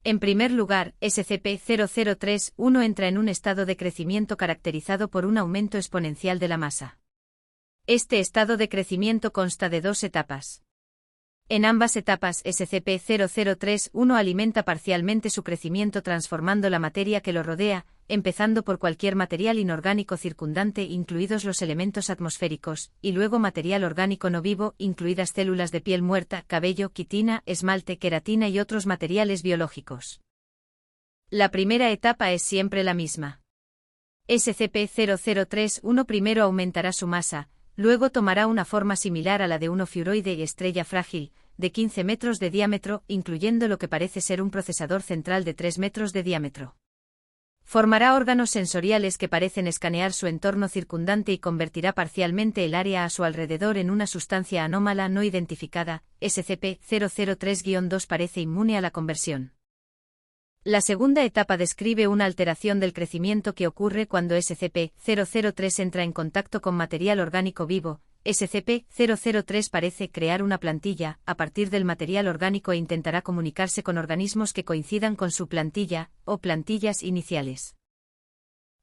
En primer lugar, SCP-0031 entra en un estado de crecimiento caracterizado por un aumento exponencial de la masa. Este estado de crecimiento consta de dos etapas. En ambas etapas, SCP-0031 alimenta parcialmente su crecimiento transformando la materia que lo rodea, empezando por cualquier material inorgánico circundante, incluidos los elementos atmosféricos, y luego material orgánico no vivo, incluidas células de piel muerta, cabello, quitina, esmalte, queratina y otros materiales biológicos. La primera etapa es siempre la misma. SCP-0031 primero aumentará su masa, luego tomará una forma similar a la de un ofiuroide y estrella frágil, de 15 metros de diámetro, incluyendo lo que parece ser un procesador central de 3 metros de diámetro. Formará órganos sensoriales que parecen escanear su entorno circundante y convertirá parcialmente el área a su alrededor en una sustancia anómala no identificada. SCP-003-2 parece inmune a la conversión. La segunda etapa describe una alteración del crecimiento que ocurre cuando SCP-003 entra en contacto con material orgánico vivo. SCP-003 parece crear una plantilla a partir del material orgánico e intentará comunicarse con organismos que coincidan con su plantilla, o plantillas iniciales.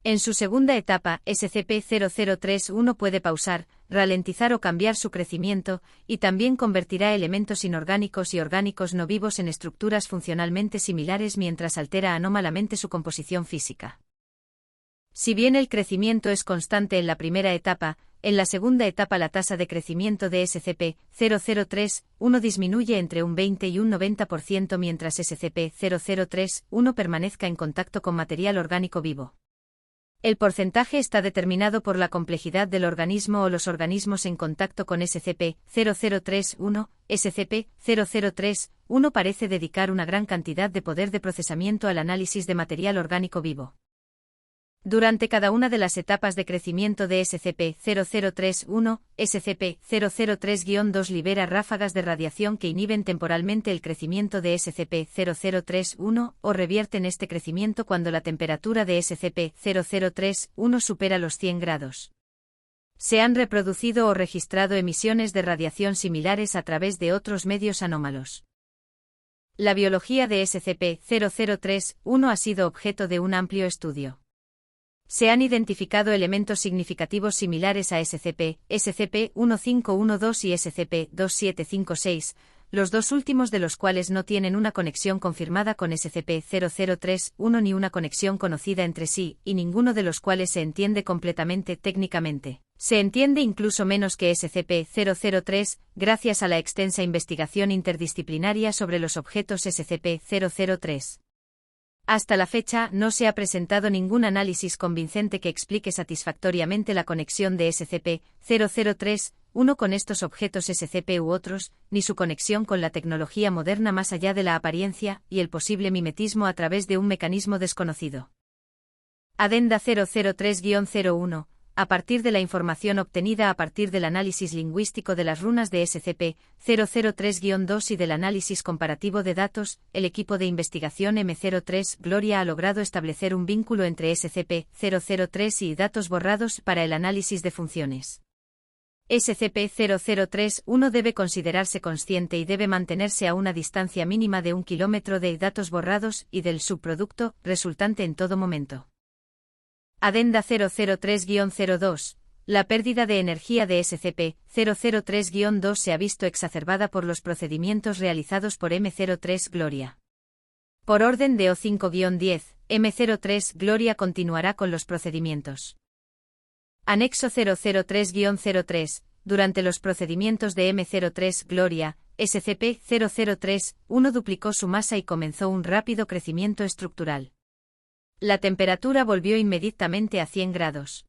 En su segunda etapa, SCP-0031 puede pausar, ralentizar o cambiar su crecimiento, y también convertirá elementos inorgánicos y orgánicos no vivos en estructuras funcionalmente similares mientras altera anómalamente su composición física. Si bien el crecimiento es constante en la primera etapa, en la segunda etapa la tasa de crecimiento de SCP-003-1 disminuye entre un 20 y un 90% mientras SCP-003-1 permanezca en contacto con material orgánico vivo. El porcentaje está determinado por la complejidad del organismo o los organismos en contacto con SCP-0031. SCP-003-1 parece dedicar una gran cantidad de poder de procesamiento al análisis de material orgánico vivo. Durante cada una de las etapas de crecimiento de SCP-0031, SCP-003-2 libera ráfagas de radiación que inhiben temporalmente el crecimiento de SCP-0031 o revierten este crecimiento cuando la temperatura de SCP-003-1 supera los 100 grados. Se han reproducido o registrado emisiones de radiación similares a través de otros medios anómalos. La biología de SCP-003-1 ha sido objeto de un amplio estudio. Se han identificado elementos significativos similares a SCP-1512 y SCP-2756, los dos últimos de los cuales no tienen una conexión confirmada con SCP-003-1 ni una conexión conocida entre sí, y ninguno de los cuales se entiende completamente técnicamente. Se entiende incluso menos que SCP-003, gracias a la extensa investigación interdisciplinaria sobre los objetos SCP-003. Hasta la fecha, no se ha presentado ningún análisis convincente que explique satisfactoriamente la conexión de SCP-003-1 con estos objetos SCP u otros, ni su conexión con la tecnología moderna más allá de la apariencia y el posible mimetismo a través de un mecanismo desconocido. Adenda 003-01. A partir de la información obtenida a partir del análisis lingüístico de las runas de SCP-003-2 y del análisis comparativo de datos, el equipo de investigación M03 Gloria ha logrado establecer un vínculo entre SCP-003 y datos borrados para el análisis de funciones. SCP-003-1 debe considerarse consciente y debe mantenerse a una distancia mínima de 1 kilómetro de datos borrados y del subproducto resultante en todo momento. Adenda 003-02. La pérdida de energía de SCP-003-2 se ha visto exacerbada por los procedimientos realizados por M03 Gloria. Por orden de O5-10, M03 Gloria continuará con los procedimientos. Anexo 003-03. Durante los procedimientos de M03 Gloria, SCP-003-1 duplicó su masa y comenzó un rápido crecimiento estructural. La temperatura volvió inmediatamente a 100 grados.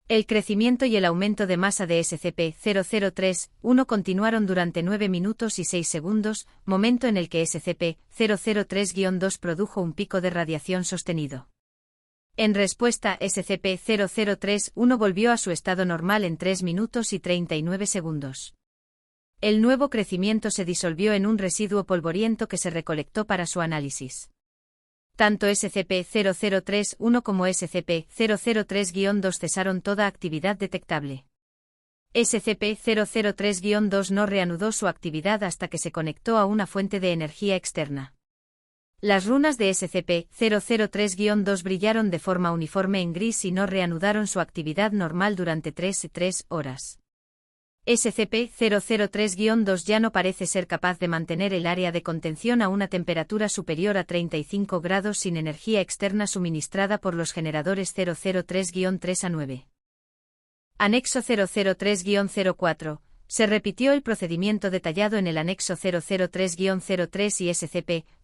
El crecimiento y el aumento de masa de SCP-003-1 continuaron durante 9 minutos y 6 segundos, momento en el que SCP-003-2 produjo un pico de radiación sostenido. En respuesta, SCP-003-1 volvió a su estado normal en 3 minutos y 39 segundos. El nuevo crecimiento se disolvió en un residuo polvoriento que se recolectó para su análisis. Tanto SCP-003-1 como SCP-003-2 cesaron toda actividad detectable. SCP-003-2 no reanudó su actividad hasta que se conectó a una fuente de energía externa. Las runas de SCP-003-2 brillaron de forma uniforme en gris y no reanudaron su actividad normal durante 3 horas. SCP-003-2 ya no parece ser capaz de mantener el área de contención a una temperatura superior a 35 grados sin energía externa suministrada por los generadores 003-3A9. Anexo 003-04. Se repitió el procedimiento detallado en el anexo 003-03 y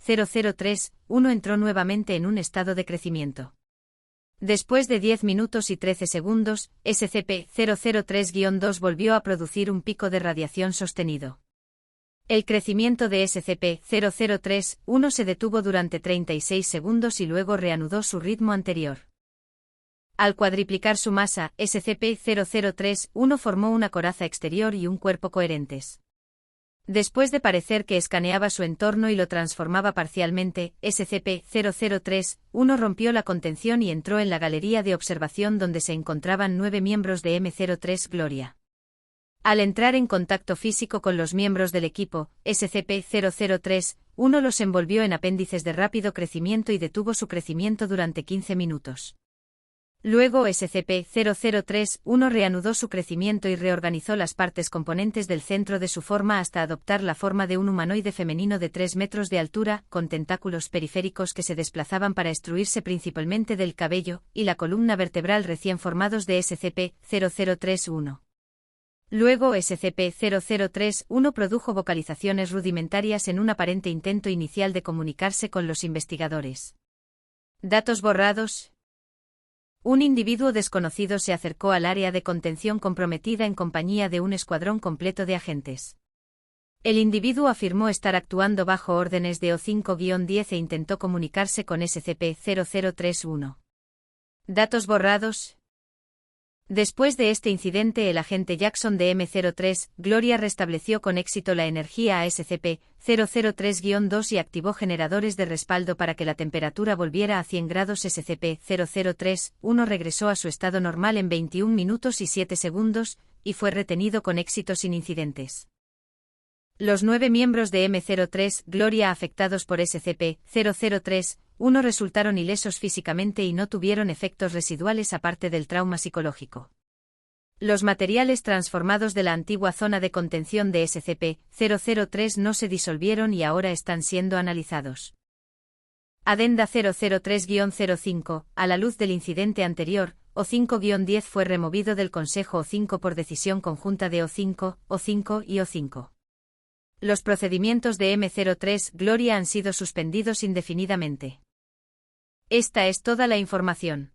SCP-003-1 entró nuevamente en un estado de crecimiento. Después de 10 minutos y 13 segundos, SCP-003-2 volvió a producir un pico de radiación sostenido. El crecimiento de SCP-003-1 se detuvo durante 36 segundos y luego reanudó su ritmo anterior. Al cuadriplicar su masa, SCP-003-1 formó una coraza exterior y un cuerpo coherentes. Después de parecer que escaneaba su entorno y lo transformaba parcialmente, SCP-003-1 rompió la contención y entró en la galería de observación donde se encontraban 9 miembros de M03 Gloria. Al entrar en contacto físico con los miembros del equipo, SCP-003-1 los envolvió en apéndices de rápido crecimiento y detuvo su crecimiento durante 15 minutos. Luego SCP-003-1 reanudó su crecimiento y reorganizó las partes componentes del centro de su forma hasta adoptar la forma de un humanoide femenino de 3 metros de altura, con tentáculos periféricos que se desplazaban para extruirse principalmente del cabello y la columna vertebral recién formados de SCP-003-1. Luego SCP-003-1 produjo vocalizaciones rudimentarias en un aparente intento inicial de comunicarse con los investigadores. Datos borrados. Un individuo desconocido se acercó al área de contención comprometida en compañía de un escuadrón completo de agentes. El individuo afirmó estar actuando bajo órdenes de O5-10 e intentó comunicarse con SCP-003-1. Datos borrados. Después de este incidente, el agente Jackson de M03 Gloria restableció con éxito la energía a SCP-003-2 y activó generadores de respaldo para que la temperatura volviera a 100 grados. SCP-003-1 regresó a su estado normal en 21 minutos y 7 segundos, y fue retenido con éxito sin incidentes. Los 9 miembros de M03 Gloria afectados por SCP-003-1 resultaron ilesos físicamente y no tuvieron efectos residuales aparte del trauma psicológico. Los materiales transformados de la antigua zona de contención de SCP-003 no se disolvieron y ahora están siendo analizados. Adenda 003-05. A la luz del incidente anterior, O5-10 fue removido del Consejo O5 por decisión conjunta de O5, O5 y O5. Los procedimientos de M03 Gloria han sido suspendidos indefinidamente. Esta es toda la información.